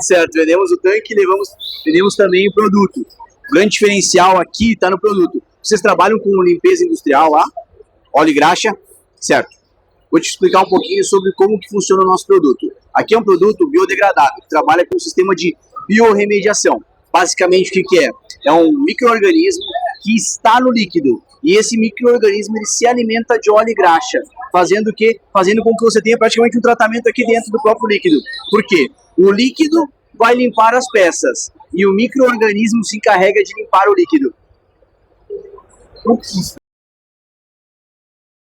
Certo, vendemos o tanque e vendemos também o produto. O grande diferencial aqui está no produto. Vocês trabalham com limpeza industrial lá, óleo e graxa, certo? Vou te explicar um pouquinho sobre como que funciona o nosso produto. Aqui é um produto biodegradável, que trabalha com um sistema de biorremediação. Basicamente, o que é? É um micro-organismo que está no líquido. E esse micro-organismo ele se alimenta de óleo e graxa, fazendo o quê? Fazendo com que você tenha praticamente um tratamento aqui dentro do próprio líquido. Por quê? O líquido vai limpar as peças e o micro-organismo se encarrega de limpar o líquido.